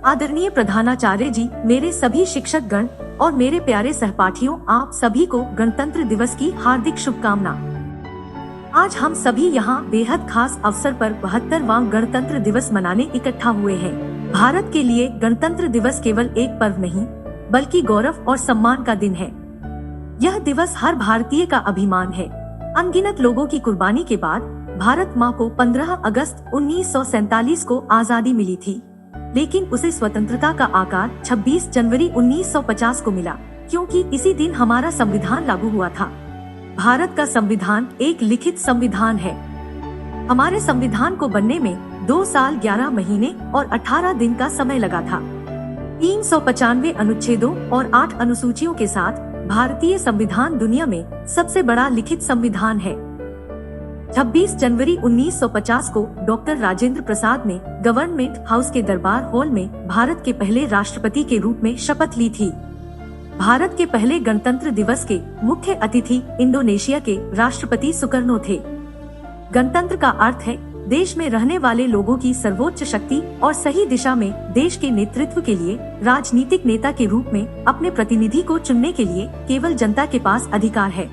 आदरणीय प्रधानाचार्य जी, मेरे सभी शिक्षक गण और मेरे प्यारे सहपाठियों, आप सभी को गणतंत्र दिवस की हार्दिक शुभकामना। आज हम सभी यहाँ बेहद खास अवसर पर 72वां गणतंत्र दिवस मनाने इकट्ठा हुए हैं। भारत के लिए गणतंत्र दिवस केवल एक पर्व नहीं, बल्कि गौरव और सम्मान का दिन है। यह दिवस हर भारतीय का अभिमान है। अनगिनत लोगों की कुर्बानी के बाद भारत माँ को 15 अगस्त 1947 को आजादी मिली थी, लेकिन उसे स्वतंत्रता का आकार 26 जनवरी 1950 को मिला, क्योंकि इसी दिन हमारा संविधान लागू हुआ था। भारत का संविधान एक लिखित संविधान है। हमारे संविधान को बनने में 2 साल 11 महीने और 18 दिन का समय लगा था। 395 अनुच्छेदों और 8 अनुसूचियों के साथ भारतीय संविधान दुनिया में सबसे बड़ा लिखित संविधान है। 26 जनवरी 1950 को डॉक्टर राजेंद्र प्रसाद ने गवर्नमेंट हाउस के दरबार हॉल में भारत के पहले राष्ट्रपति के रूप में शपथ ली थी। भारत के पहले गणतंत्र दिवस के मुख्य अतिथि इंडोनेशिया के राष्ट्रपति सुकर्नो थे। गणतंत्र का अर्थ है देश में रहने वाले लोगों की सर्वोच्च शक्ति और सही दिशा में देश के नेतृत्व के लिए राजनीतिक नेता के रूप में अपने प्रतिनिधि को चुनने के लिए केवल जनता के पास अधिकार है।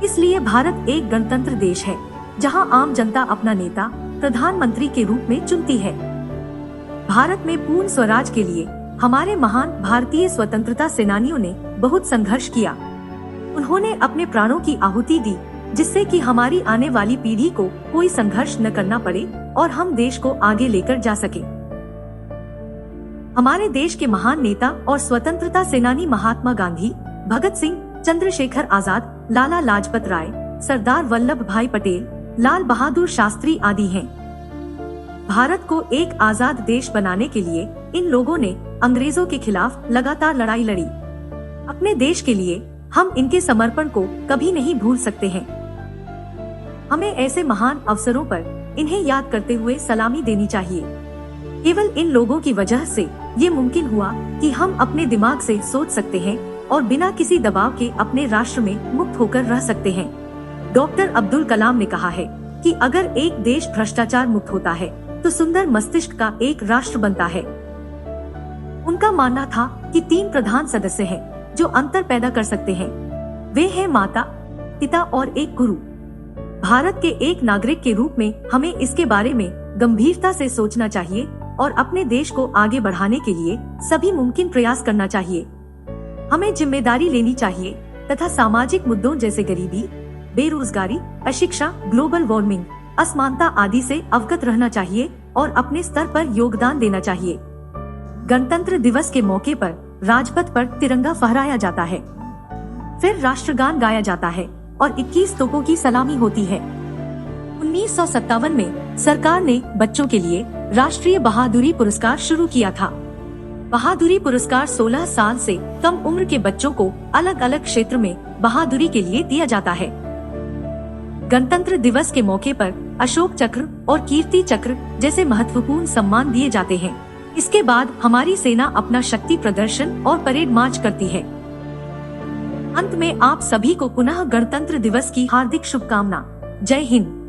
इसलिए भारत एक गणतंत्र देश है, जहां आम जनता अपना नेता प्रधानमंत्री के रूप में चुनती है। भारत में पूर्ण स्वराज के लिए हमारे महान भारतीय स्वतंत्रता सेनानियों ने बहुत संघर्ष किया। उन्होंने अपने प्राणों की आहुति दी, जिससे कि हमारी आने वाली पीढ़ी को कोई संघर्ष न करना पड़े और हम देश को आगे लेकर जा सके। हमारे देश के महान नेता और स्वतंत्रता सेनानी महात्मा गांधी, भगत सिंह, चंद्रशेखर आजाद, लाला लाजपत राय, सरदार वल्लभ भाई पटेल, लाल बहादुर शास्त्री आदि हैं। भारत को एक आजाद देश बनाने के लिए इन लोगों ने अंग्रेजों के खिलाफ लगातार लड़ाई लड़ी। अपने देश के लिए हम इनके समर्पण को कभी नहीं भूल सकते हैं। हमें ऐसे महान अवसरों पर इन्हें याद करते हुए सलामी देनी चाहिए। केवल इन लोगों की वजह से ये मुमकिन हुआ कि हम अपने दिमाग से सोच सकते हैं और बिना किसी दबाव के अपने राष्ट्र में मुक्त होकर रह सकते हैं। डॉक्टर अब्दुल कलाम ने कहा है कि अगर एक देश भ्रष्टाचार मुक्त होता है तो सुंदर मस्तिष्क का एक राष्ट्र बनता है। उनका मानना था कि 3 प्रधान सदस्य हैं जो अंतर पैदा कर सकते हैं। वे हैं माता, पिता और एक गुरु। भारत के एक नागरिक के रूप में हमें इसके बारे में गंभीरता से सोचना चाहिए और अपने देश को आगे बढ़ाने के लिए सभी मुमकिन प्रयास करना चाहिए। हमें जिम्मेदारी लेनी चाहिए तथा सामाजिक मुद्दों जैसे गरीबी, बेरोजगारी, अशिक्षा, ग्लोबल वार्मिंग, असमानता आदि से अवगत रहना चाहिए और अपने स्तर पर योगदान देना चाहिए। गणतंत्र दिवस के मौके पर राजपथ पर तिरंगा फहराया जाता है, फिर राष्ट्रगान गाया जाता है और 21 तोपों की सलामी होती है। 1957 में सरकार ने बच्चों के लिए राष्ट्रीय बहादुरी पुरस्कार शुरू किया था। बहादुरी पुरस्कार 16 साल से कम उम्र के बच्चों को अलग अलग क्षेत्र में बहादुरी के लिए दिया जाता है। गणतंत्र दिवस के मौके पर अशोक चक्र और कीर्ति चक्र जैसे महत्वपूर्ण सम्मान दिए जाते हैं। इसके बाद हमारी सेना अपना शक्ति प्रदर्शन और परेड मार्च करती है। अंत में आप सभी को पुनः गणतंत्र दिवस की हार्दिक शुभकामना। जय हिंद।